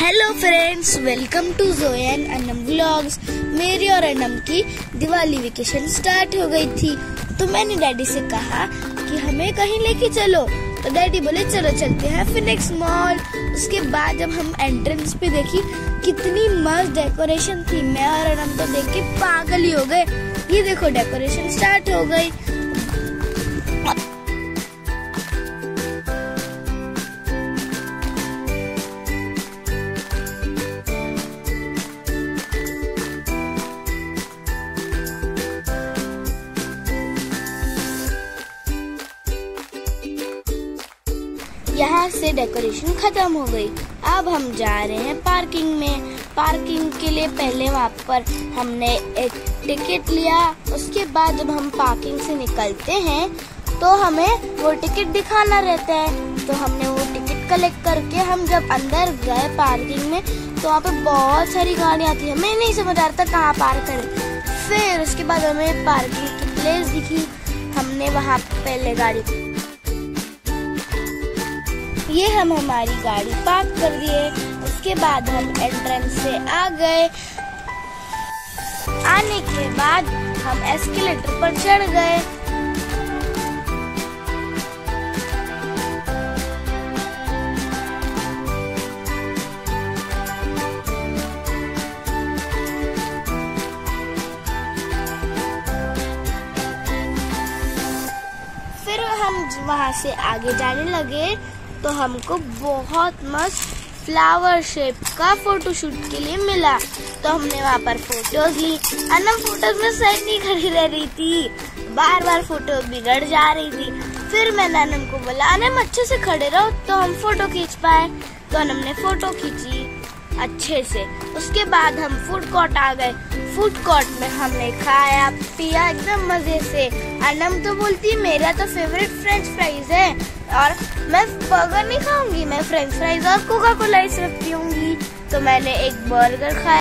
Hello friends, welcome to Zoya and Anam vlogs. मेरी और अनम की दिवाली वेकेशन स्टार्ट हो गई थी, तो मैंने डैडी से कहा कि हमें कहीं लेके चलो। तो डैडी बोले चलो चलते हैं फिनिक्स मॉल। उसके बाद जब हम एंट्रेंस पे देखी कितनी मस्त डेकोरेशन थी, मैं और अनम तो देख के पागल ही हो गए। ये देखो डेकोरेशन स्टार्ट हो गई। यहाँ से डेकोरेशन खत्म हो गई। अब हम जा रहे हैं पार्किंग में। पार्किंग के लिए पहले वहाँ पर हमने एक टिकट लिया। उसके बाद जब हम पार्किंग से निकलते हैं तो हमें वो टिकट दिखाना रहता है। तो हमने वो टिकट कलेक्ट करके हम जब अंदर गए पार्किंग में तो वहाँ पे बहुत सारी गाड़ियाँ थी। हमें नहीं समझ आ रहा था कहाँ पार्क करें। फिर उसके बाद हमें पार्किंग की प्लेस दिखी, हमने वहाँ पहले गाड़ी हम हमारी गाड़ी पार्क कर दिए। उसके बाद हम एंट्रेंस से आ गए। आने के बाद हम एस्केलेटर पर चढ़ गए। फिर हम वहां से आगे जाने लगे तो हमको बहुत मस्त फ्लावर शेप का फोटोशूट के लिए मिला। तो हमने वहाँ पर फोटोज ली। अनम फोटोज में सही नहीं खड़ी रह रही थी, बार बार फोटो बिगड़ जा रही थी। फिर मैंने अनम को बोला अनम अच्छे से खड़े रहो तो हम फोटो खींच पाए। तो अनम ने फोटो खींची अच्छे से। उसके बाद हम फूड कोर्ट आ गए। फूड कोर्ट में हमने खाया पिया एकदम मजे से। अनम तो बोलती मेरा तो फेवरेट फ्रेंच फ्राइज है और मैं बर्गर नहीं खाऊंगी, मैं फ्रेंच फ्राइज और कोका कोला सिर्फ पीऊंगी। तो मैंने एक बर्गर खाया।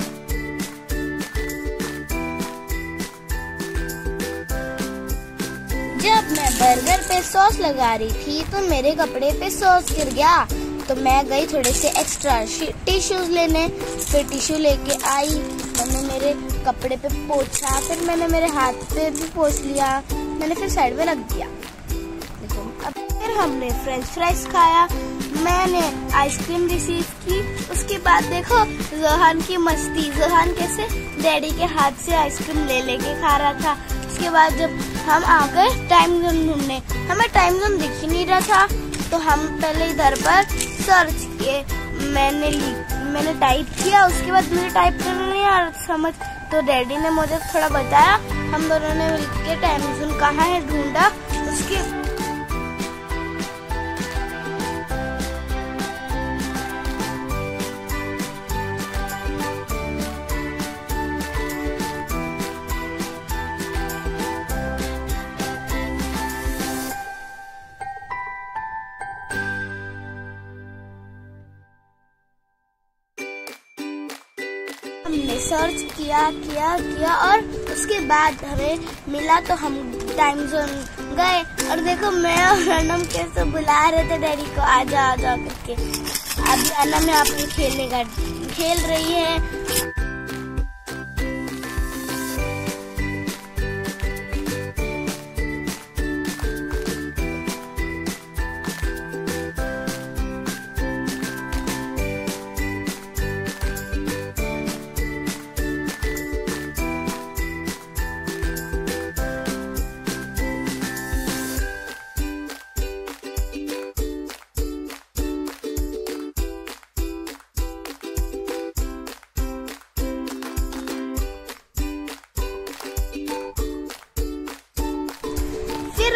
जब मैं बर्गर पे सॉस लगा रही थी तो मेरे कपड़े पे सॉस गिर गया। तो मैं गई थोड़े से एक्स्ट्रा टिश्यूज लेने। फिर टिश्यू लेके आई, मैंने मेरे कपड़े पे पोंछा, फिर मैंने मेरे हाथ पे भी पोंछ लिया। मैंने फिर साइड में रख दिया। देखो अब फिर हमने फ्रेंच फ्राइज खाया। मैंने आइसक्रीम रिसीव की। उसके बाद देखो जोहान की मस्ती, जोहान कैसे डैडी के हाथ से आइसक्रीम ले लेके खा रहा था। उसके बाद जब हम आ गए टाइम जोन ढूंढने, हमें टाइम जोन दिख ही नहीं रहा था। तो हम पहले इधर पर सर्च किए, मैंने टाइप किया। उसके बाद मुझे टाइप करना नहीं आ रहा समझ, तो डैडी ने मुझे थोड़ा बताया। हम दोनों ने मिलकर टाइम जोन कहाँ है ढूंढा। उसके हमने सर्च किया और उसके बाद हमें मिला। तो हम टाइम जोन गए और देखो मैं और अनम कैसे बुला रहे थे डैडी को आ जाओ करके। अभी अनम यहाँ पे खेल रही है।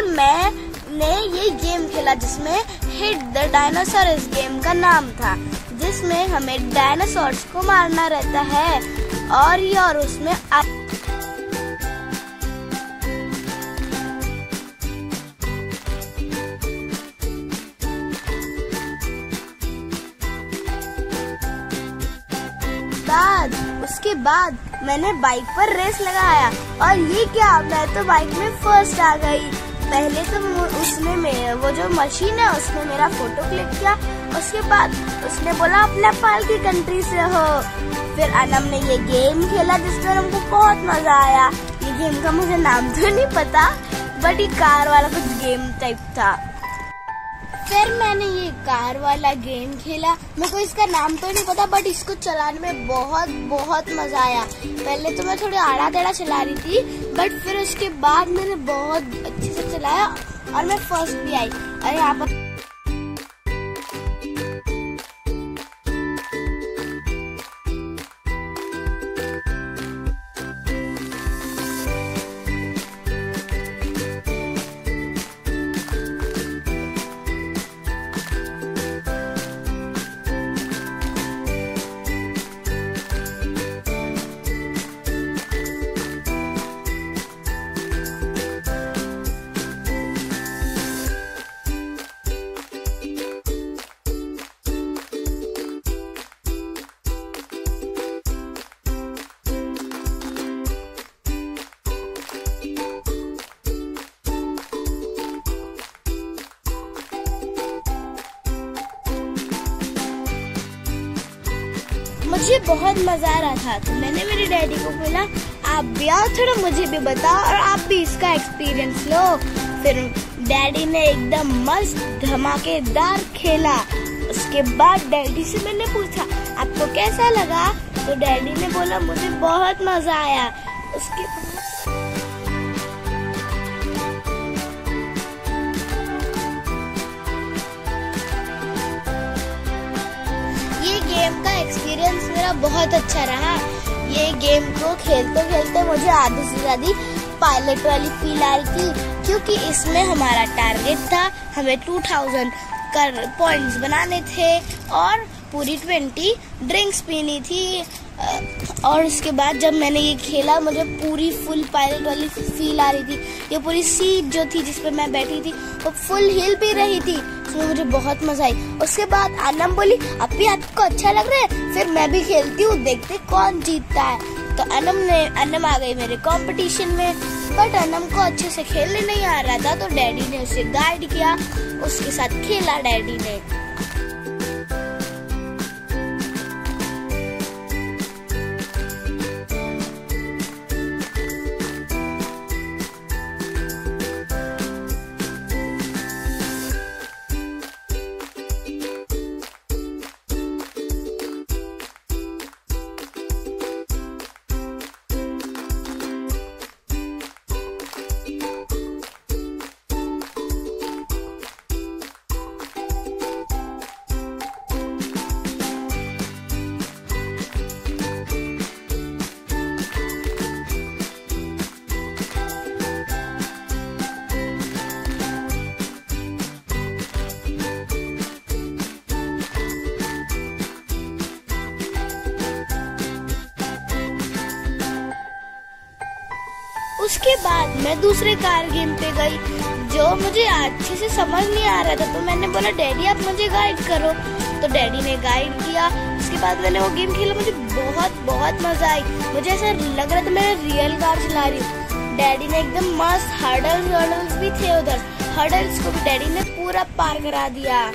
मैंने ये गेम खेला जिसमें हिट द डायनासोर इस गेम का नाम था, जिसमें हमें डायनासोर्स को मारना रहता है। और उसमें उसके बाद मैंने बाइक पर रेस लगाया और ये क्या, मैं तो बाइक में फर्स्ट आ गई। पहले तो उसने वो जो मशीन है उसने मेरा फोटो क्लिक किया उसके बाद उसने बोला आप नेपाल की कंट्री से हो। फिर अनम ने ये गेम खेला जिसमें हमको बहुत मजा आया। ये गेम का मुझे नाम तो नहीं पता, बट ये कार वाला कुछ गेम टाइप था। फिर मैंने ये कार वाला गेम खेला, मेरे को इसका नाम तो नहीं पता, बट इसको चलाने में बहुत बहुत मजा आया। पहले तो मैं थोड़ी आड़ा टेढ़ा चला रही थी, बट फिर उसके बाद मैंने बहुत अच्छे से चलाया और मैं फर्स्ट भी आई। और यहाँ पर मुझे बहुत मजा आ रहा था, तो मैंने मेरे डैडी को बोला आप भी आओ, थोड़ा मुझे भी बताओ और आप भी इसका एक्सपीरियंस लो। फिर डैडी ने एकदम मस्त धमाकेदार खेला। उसके बाद डैडी से मैंने पूछा आपको कैसा लगा, तो डैडी ने बोला मुझे बहुत मजा आया। उसके गेम का एक्सपीरियंस मेरा बहुत अच्छा रहा। ये गेम को खेलते खेलते मुझे आधे से ज्यादा पायलट वाली फील आ रही थी, क्योंकि इसमें हमारा टारगेट था हमें 2000 पॉइंट्स बनाने थे और पूरी 20 ड्रिंक्स पीनी थी। और उसके बाद जब मैंने ये खेला मुझे पूरी फुल पायलट वाली फील आ रही थी। ये पूरी सीट जो थी जिसपे मैं बैठी थी वो फुल हिल भी रही थी, इसमें मुझे बहुत मजा आई। उसके बाद अनम बोली अब भी आपको अच्छा लग रहा है, फिर मैं भी खेलती हूँ, देखते कौन जीतता है। तो अनम आ गई मेरे कंपटीशन में, बट अनम को अच्छे से खेलने नहीं आ रहा था, तो डैडी ने उसे गाइड किया, उसके साथ खेला डैडी ने। उसके बाद मैं दूसरे कार गेम पे गई जो मुझे अच्छे से समझ नहीं आ रहा था, तो मैंने बोला डैडी आप मुझे गाइड करो, तो डैडी ने गाइड किया। उसके बाद मैंने वो गेम खेला, मुझे बहुत बहुत मजा आई। मुझे ऐसा लग रहा था मैं रियल कार चला रही हूँ। डैडी ने एकदम मस्त हर्डल्स भी थे उधर, हर्डल्स को भी डैडी ने पूरा पार करा दिया।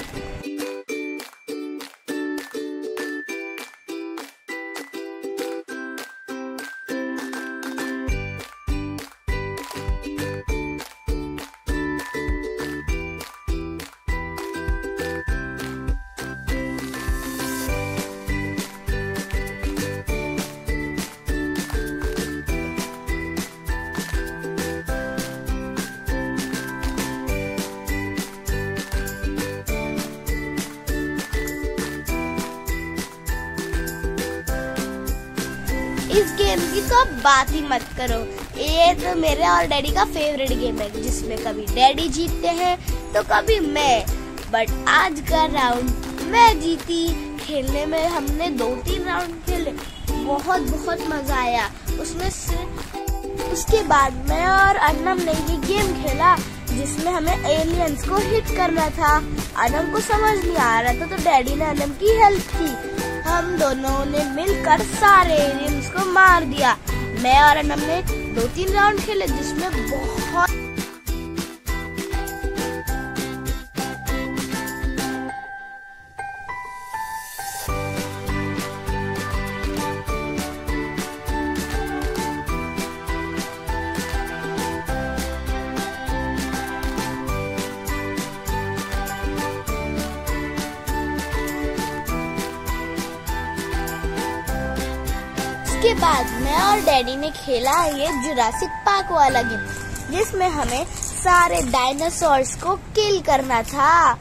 इस गेम की तो बात ही मत करो, ये तो मेरे और डैडी का फेवरेट गेम है, जिसमें कभी डैडी जीतते हैं तो कभी मैं, बट आज का राउंड मैं जीती। खेलने में हमने 2-3 राउंड खेले, बहुत बहुत मजा आया उसमें से। उसके बाद मैं और अनम ने ये गेम खेला जिसमें हमें एलियंस को हिट करना था। अनम को समझ नहीं आ रहा था, तो डैडी ने अनम की हेल्प की। हम दोनों ने मिलकर सारे एलियंस को मार दिया। मैं और अनम ने 2-3 राउंड खेले जिसमें बहुत उसके बाद मैं और डैडी ने खेला ये जुरासिक पार्क वाला गेम, जिसमें हमें सारे डायनासोर्स को किल करना था।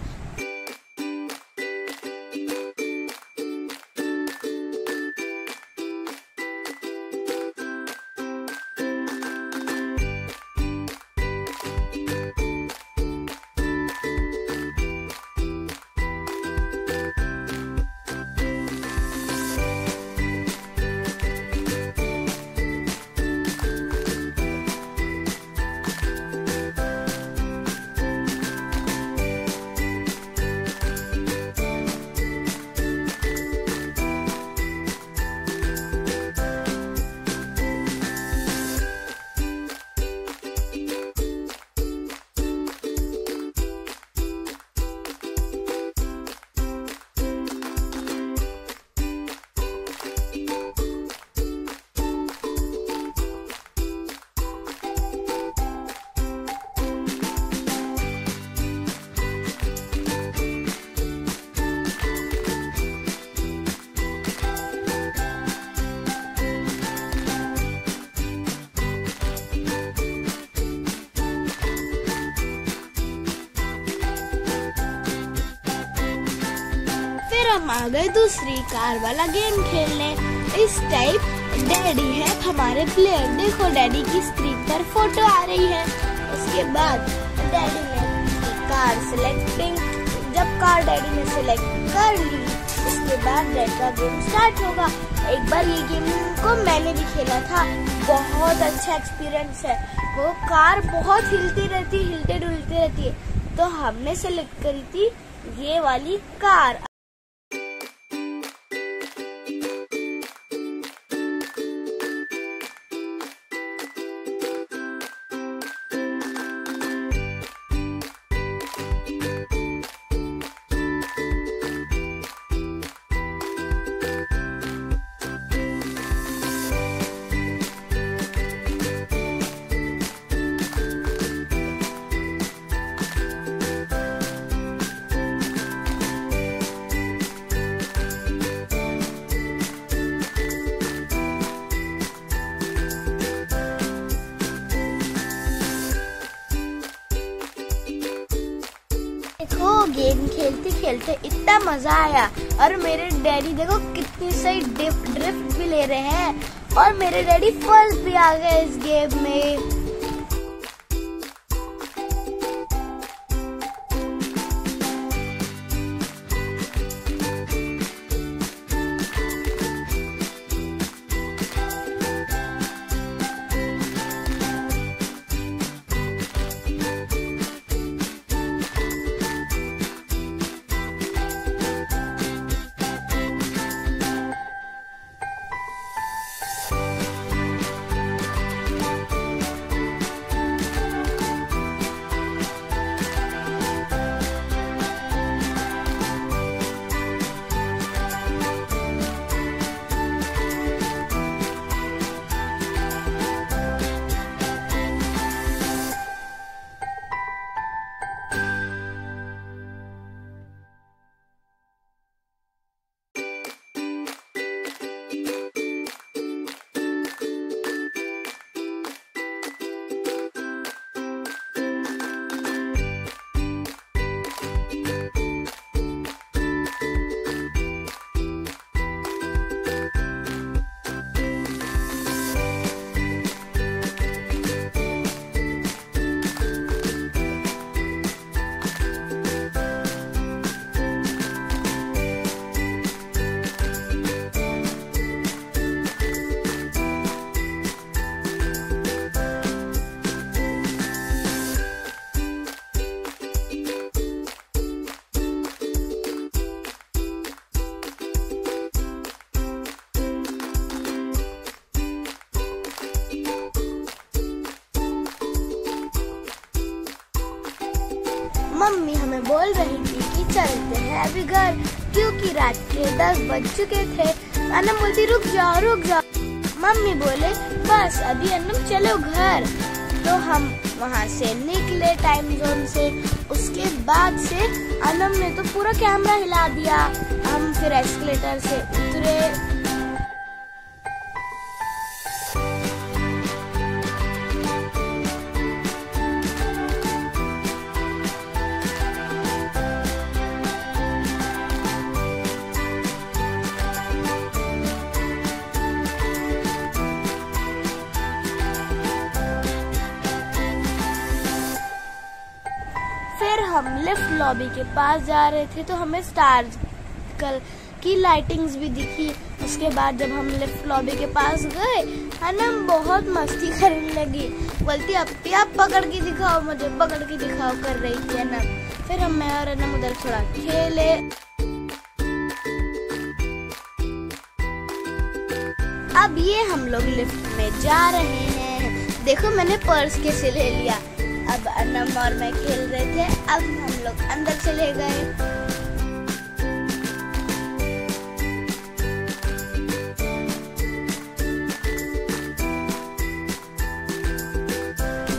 हम आ गए दूसरी कार वाला गेम खेलने। इस टाइप डैडी है हमारे प्लेयर, देखो डैडी की स्क्रीन पर फोटो आ रही है। उसके बाद डैडी ने कार सिलेक्टिंग, जब कार डैडी ने सिलेक्ट कर ली उसके बाद डैडी का गेम स्टार्ट होगा। एक बार ये गेम को मैंने भी खेला था, बहुत अच्छा एक्सपीरियंस है। वो कार बहुत हिलती रहती, हिलते डुलती रहती है, तो हमने सिलेक्ट करी थी ये वाली कार। देखो गेम खेलते खेलते इतना मजा आया, और मेरे डैडी देखो कितनी सही ड्रिफ्ट भी ले रहे हैं, और मेरे डैडी फर्स्ट भी आ गए इस गेम में। मम्मी हमें बोल रही थी कि चलते हैं अभी घर, क्योंकि रात के 10 बज चुके थे। अनम बोलती रुक जाओ रुक जाओ। मम्मी बोले बस अभी अनम चलो घर। तो हम वहाँ से निकले टाइम जोन से। उसके बाद से अनम ने तो पूरा कैमरा हिला दिया। हम फिर एस्केलेटर से उतरे। हम लिफ्ट लॉबी के पास जा रहे थे तो हमें स्टार्स की लाइटिंग्स भी दिखी। उसके बाद जब हम लिफ्ट लॉबी के पास गए अनम बहुत मस्ती करने लगी, बोलती अपी आप पकड़ के दिखाओ, मुझे पकड़ के दिखाओ कर रही थी अनम। फिर मैं और अनम उधर थोड़ा खेले। अब ये हम लोग लिफ्ट में जा रहे हैं। देखो मैंने पर्स कैसे ले लिया। अब अनम और मैं खेल रहे थे, अब हम लोग अंदर चले गए।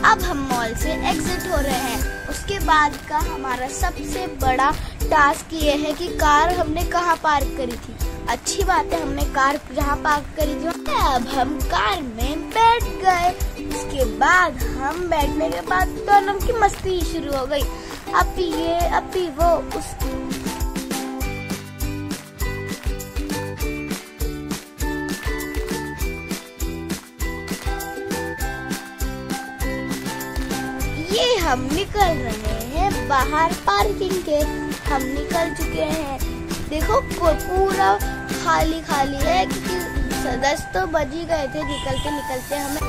अब हम मॉल से एग्जिट हो रहे हैं। उसके बाद का हमारा सबसे बड़ा टास्क ये है कि कार हमने कहाँ पार्क करी थी। अच्छी बात है, हमने कार जहाँ पार्क करी थी अब हम कार में बैठ गए। उसके बाद हम बैठने के बाद तो अनम की मस्ती शुरू हो गई, अपी ये अपी वो। ये हम निकल रहे हैं बाहर पार्किंग के। हम निकल चुके हैं। देखो पूरा खाली खाली है क्योंकि 10 तो बज ही गए थे निकलते निकलते हमें।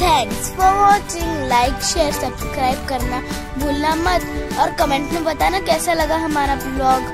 Thanks for watching. Like share subscribe करना भूलना मत और कमेंट में बताना कैसा लगा हमारा ब्लॉग।